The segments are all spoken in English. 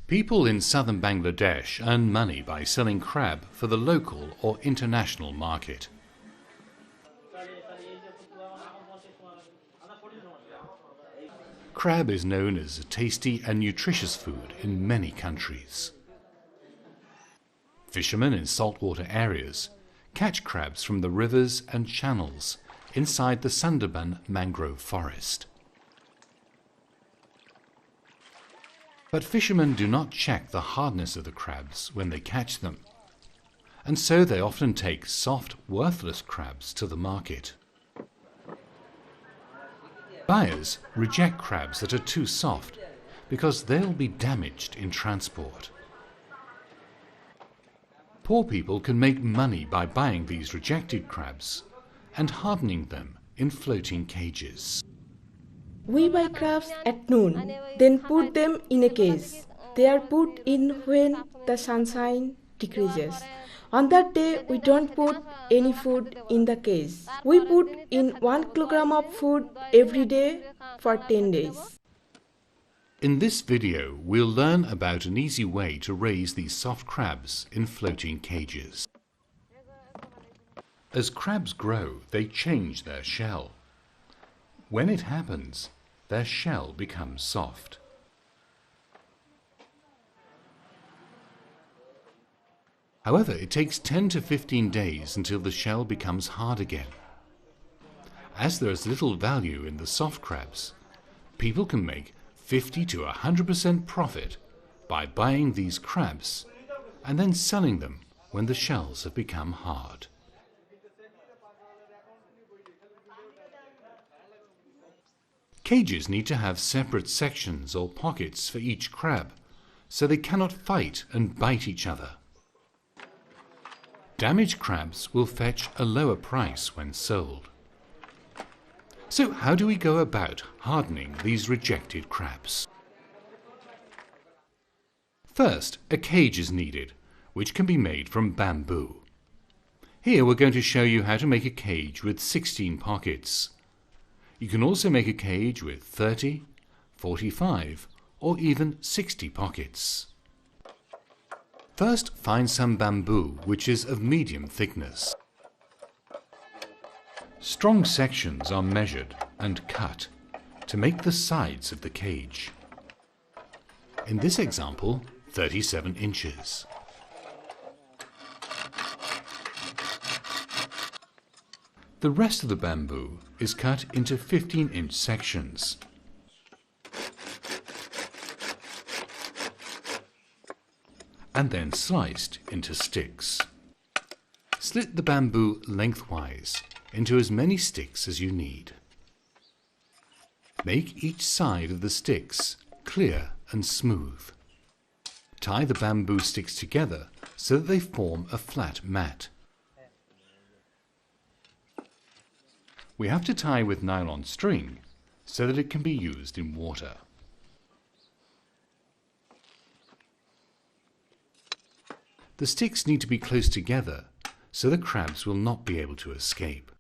People in southern Bangladesh earn money by selling crab for the local or international market. Crab is known as a tasty and nutritious food in many countries. Fishermen in saltwater areas catch crabs from the rivers and channels inside the Sundarban mangrove forest. But fishermen do not check the hardness of the crabs when they catch them, and so they often take soft, worthless crabs to the market. Buyers reject crabs that are too soft because they'll be damaged in transport. Poor people can make money by buying these rejected crabs and hardening them in floating cages. We buy crabs at noon, then put them in a cage. They are put in when the sunshine decreases. On that day, we don't put any food in the cage. We put in 1 kilogram of food every day for 10 days. In this video, we'll learn about an easy way to raise these soft crabs in floating cages. As crabs grow, they change their shell. When it happens, their shell becomes soft. However, it takes 10 to 15 days until the shell becomes hard again. As there is little value in the soft crabs, people can make 50 to 100% profit by buying these crabs and then selling them when the shells have become hard. Cages need to have separate sections or pockets for each crab, so they cannot fight and bite each other. Damaged crabs will fetch a lower price when sold. So how do we go about hardening these rejected crabs? First, a cage is needed, which can be made from bamboo. Here we're going to show you how to make a cage with 16 pockets. You can also make a cage with 30, 45, or even 60 pockets. First, find some bamboo which is of medium thickness. Strong sections are measured and cut to make the sides of the cage. In this example, 37 inches. The rest of the bamboo is cut into 15-inch sections. And then sliced into sticks. Slit the bamboo lengthwise into as many sticks as you need. Make each side of the sticks clear and smooth. Tie the bamboo sticks together so that they form a flat mat. We have to tie with nylon string so that it can be used in water. The sticks need to be close together so the crabs will not be able to escape.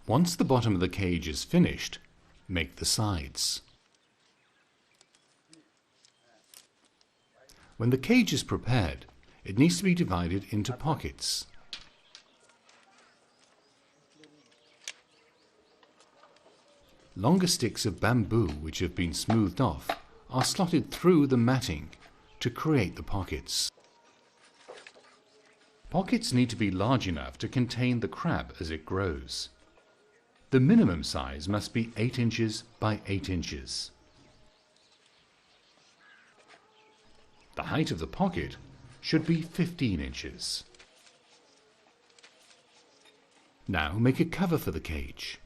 Once the bottom of the cage is finished, make the sides. When the cage is prepared, it needs to be divided into pockets. Longer sticks of bamboo which have been smoothed off are slotted through the matting to create the pockets. Pockets need to be large enough to contain the crab as it grows. The minimum size must be 8 inches by 8 inches. The height of the pocket should be 15 inches. Now make a cover for the cage.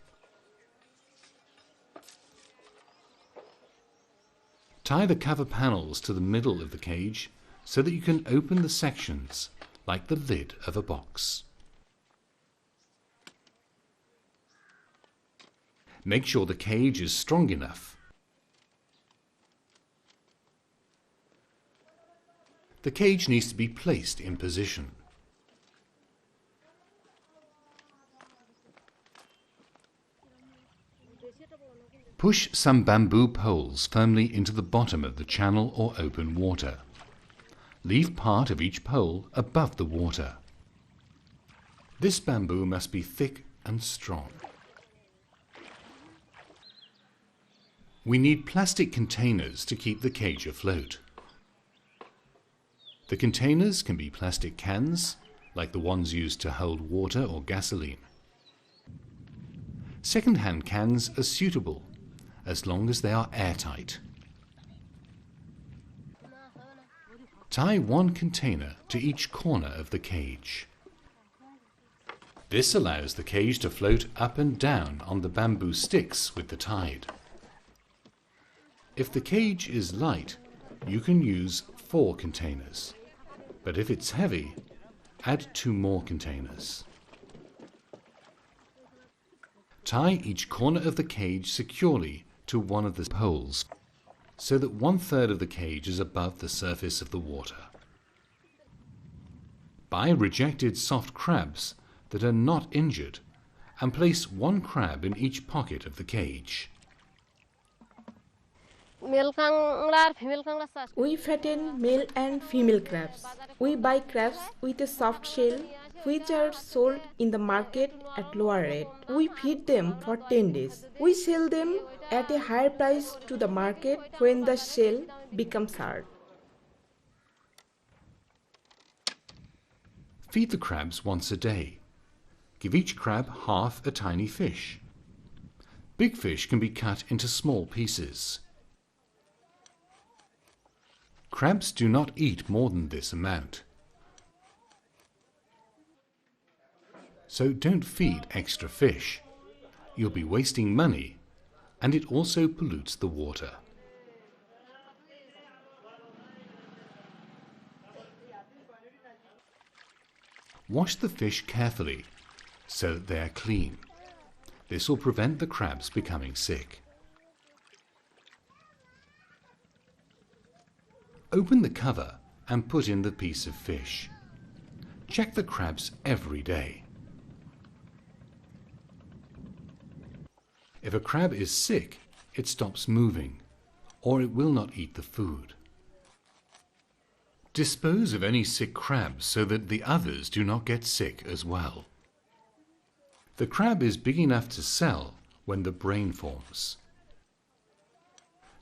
Tie the cover panels to the middle of the cage so that you can open the sections like the lid of a box. Make sure the cage is strong enough. The cage needs to be placed in position. Push some bamboo poles firmly into the bottom of the channel or open water. Leave part of each pole above the water. This bamboo must be thick and strong. We need plastic containers to keep the cage afloat. The containers can be plastic cans, like the ones used to hold water or gasoline. Second-hand cans are suitable, as long as they are airtight. Tie one container to each corner of the cage. This allows the cage to float up and down on the bamboo sticks with the tide. If the cage is light, you can use 4 containers, but if it's heavy, add 2 more containers. Tie each corner of the cage securely to one of the poles, so that 1/3 of the cage is above the surface of the water. Buy rejected soft crabs that are not injured and place 1 crab in each pocket of the cage. We fatten male and female crabs. We buy crabs with a soft shell, which are sold in the market at lower rate. We feed them for 10 days. We sell them at a higher price to the market when the shell becomes hard. Feed the crabs once a day. Give each crab half a tiny fish. Big fish can be cut into small pieces. Crabs do not eat more than this amount. So don't feed extra fish. You'll be wasting money, and it also pollutes the water. Wash the fish carefully so that they are clean. This will prevent the crabs becoming sick. Open the cover and put in the piece of fish. Check the crabs every day. If a crab is sick, it stops moving, or it will not eat the food. Dispose of any sick crabs so that the others do not get sick as well. The crab is big enough to sell when the brain forms.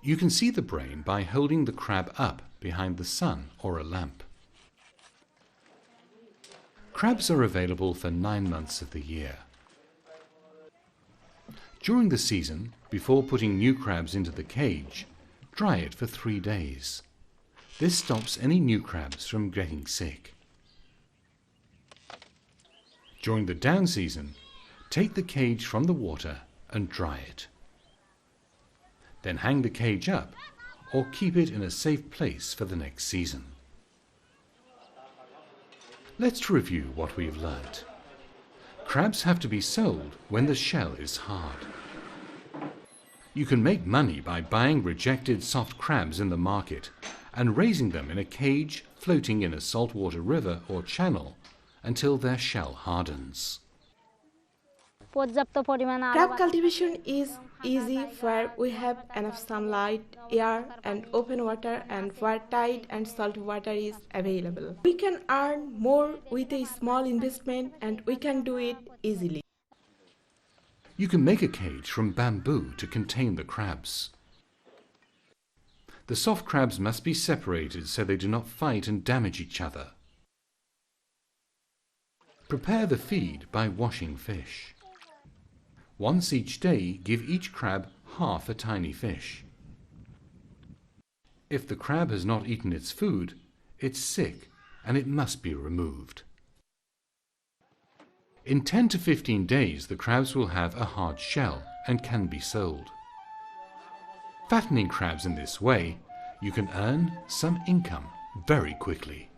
You can see the brain by holding the crab up behind the sun or a lamp. Crabs are available for 9 months of the year. During the season, before putting new crabs into the cage, dry it for 3 days. This stops any new crabs from getting sick. During the down season, take the cage from the water and dry it. Then hang the cage up or keep it in a safe place for the next season. Let's review what we've learnt. Crabs have to be sold when the shell is hard. You can make money by buying rejected soft crabs in the market and raising them in a cage floating in a saltwater river or channel until their shell hardens. Crab cultivation is easy where we have enough sunlight, air and open water, and where tide and salt water is available. We can earn more with a small investment, and we can do it easily. You can make a cage from bamboo to contain the crabs. The soft crabs must be separated so they do not fight and damage each other. Prepare the feed by washing fish. Once each day, give each crab half a tiny fish. If the crab has not eaten its food, it's sick and it must be removed. In 10 to 15 days, the crabs will have a hard shell and can be sold. Fattening crabs in this way, you can earn some income very quickly.